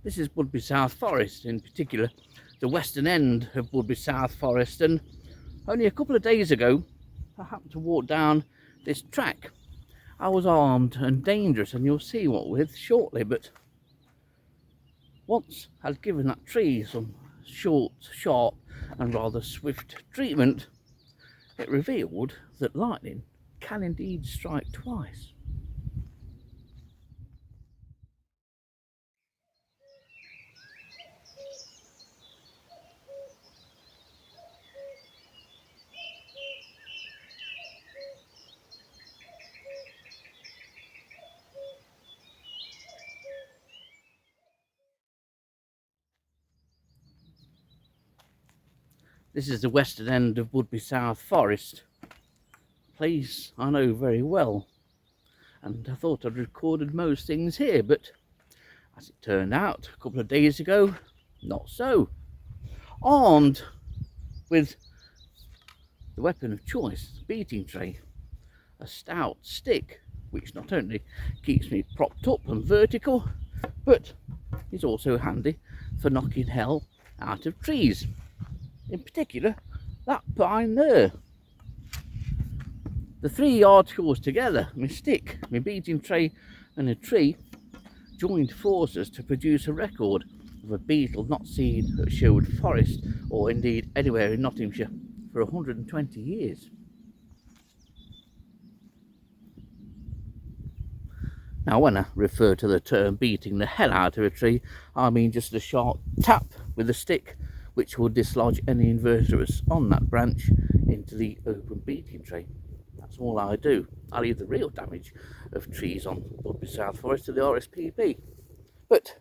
This is Budby South Forest, in particular the western end of Budby South Forest, and only a couple of days ago I happened to walk down this track. I was armed and dangerous, and you'll see what with shortly, but once I'd given that tree some short, sharp and rather swift treatment, it revealed that lightning can indeed strike twice. This is the western end of Budby South Forest, a place I know very well, and I thought I'd recorded most things here, but as it turned out a couple of days ago, not so. Armed with the weapon of choice, the beating tray, a stout stick which not only keeps me propped up and vertical, but is also handy for knocking hell out of trees. In particular, that pine there. The three articles together, my stick, my beating tray and a tree, joined forces to produce a record of a beetle not seen at Sherwood Forest, or indeed anywhere in Nottinghamshire, for 120 years. Now, when I refer to the term beating the hell out of a tree, I mean just a sharp tap with a stick which will dislodge any invertebrates on that branch into the open beating tray. That's all I do. I leave the real damage of trees on Budby South Forest to the RSPB. But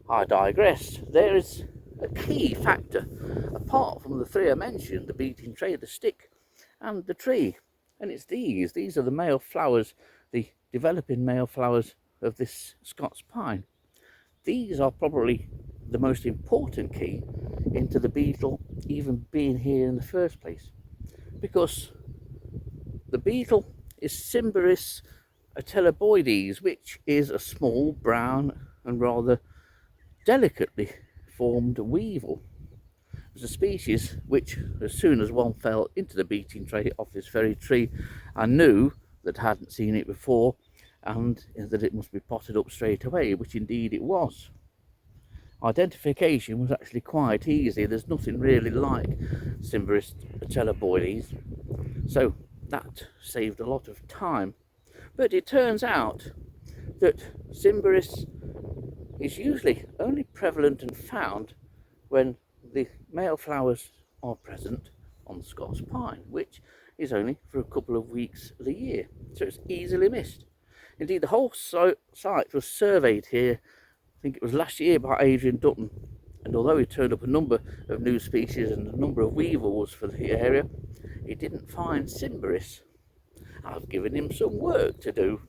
I digress. There is a key factor, apart from the three I mentioned, the beating tray, the stick and the tree. And it's these. These are the male flowers, the developing male flowers of this Scots pine. These are probably the most important key into the beetle even being here in the first place, because the beetle is Cimberis ateloboides, which is a small brown and rather delicately formed weevil. It's a species which, as soon as one fell into the beating tray of this very tree, I knew that I hadn't seen it before and that it must be potted up straight away, which indeed it was. Identification was actually quite easy. There's nothing really like Cimberis ateloboides, so that saved a lot of time. But it turns out that Cimberis is usually only prevalent and found when the male flowers are present on the Scots pine, which is only for a couple of weeks of the year, so it's easily missed. Indeed, the whole site was surveyed here, I think it was last year, by Adrian Dutton, and although he turned up a number of new species and a number of weevils for the area, he didn't find Cimberis. I've given him some work to do,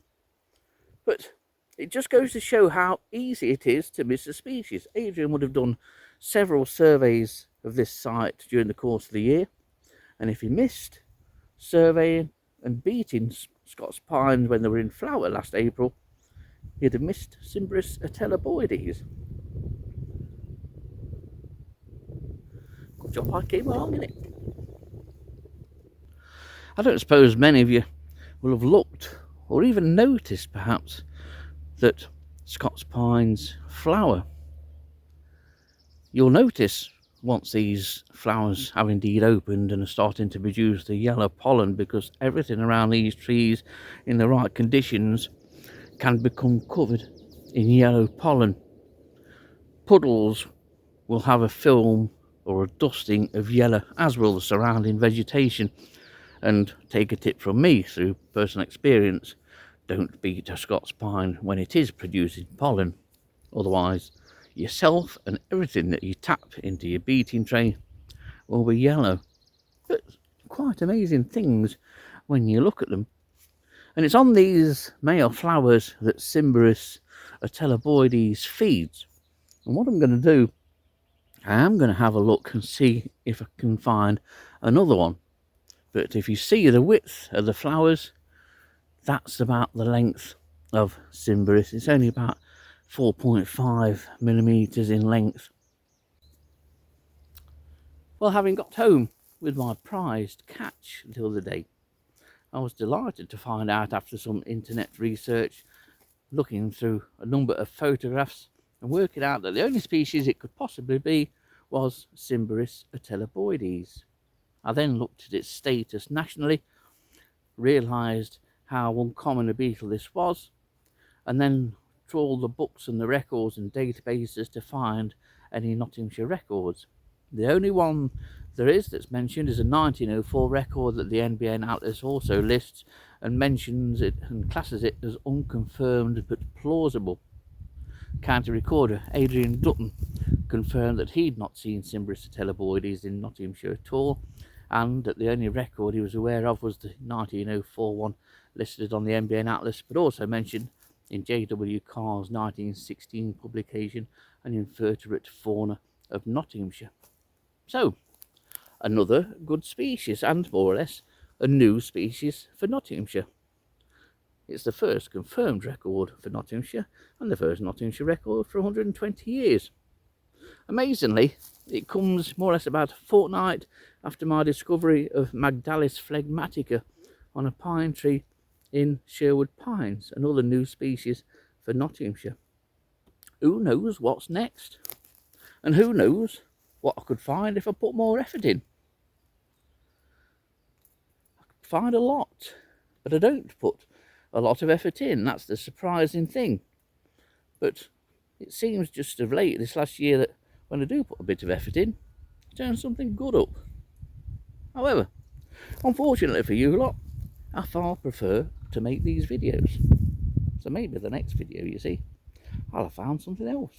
but it just goes to show how easy it is to miss a species. Adrian would have done several surveys of this site during the course of the year, and if he missed surveying and beating Scots pines when they were in flower last April, he'd have missed Cimberis ateloboides. Good job I came along in it. I don't suppose many of you will have looked or even noticed perhaps that Scots pines flower. You'll notice once these flowers have indeed opened and are starting to produce the yellow pollen, because everything around these trees in the right conditions can become covered in yellow pollen. Puddles will have a film or a dusting of yellow, as will the surrounding vegetation. And take a tip from me through personal experience, don't beat a Scots pine when it is producing pollen, otherwise yourself and everything that you tap into your beating tray will be yellow. But quite amazing things when you look at them. And it's on these male flowers that Cimberis ateloboides feeds. And what I'm going to do, I am going to have a look and see if I can find another one. But if you see the width of the flowers, that's about the length of Cimberis. It's only about 4.5 millimeters in length. Well, having got home with my prized catch the other day, I was delighted to find out, after some internet research, looking through a number of photographs and working out that the only species it could possibly be was Cimberis ateloboides. I then looked at its status nationally, realised how uncommon a beetle this was, and then trawled the books and the records and databases to find any Nottinghamshire records. The only one there is that's mentioned is a 1904 record that the NBN Atlas also lists and mentions it and classes it as unconfirmed but plausible. County Recorder Adrian Dutton confirmed that he'd not seen Cimberis ateloboides in Nottinghamshire at all, and that the only record he was aware of was the 1904 one listed on the NBN Atlas, but also mentioned in J.W. Carr's 1916 publication, An Invertebrate Fauna of Nottinghamshire. So, another good species, and more or less a new species for Nottinghamshire. It's the first confirmed record for Nottinghamshire, and the first Nottinghamshire record for 120 years. Amazingly, it comes more or less about a fortnight after my discovery of Magdalis phlegmatica on a pine tree in Sherwood Pines, another new species for Nottinghamshire. Who knows what's next? And who knows what I could find if I put more effort in? I could find a lot, but I don't put a lot of effort in. That's the surprising thing. But it seems just of late, this last year, that when I do put a bit of effort in, I turn something good up. However, unfortunately for you lot, I far prefer to make these videos. So maybe the next video, you see, I'll have found something else.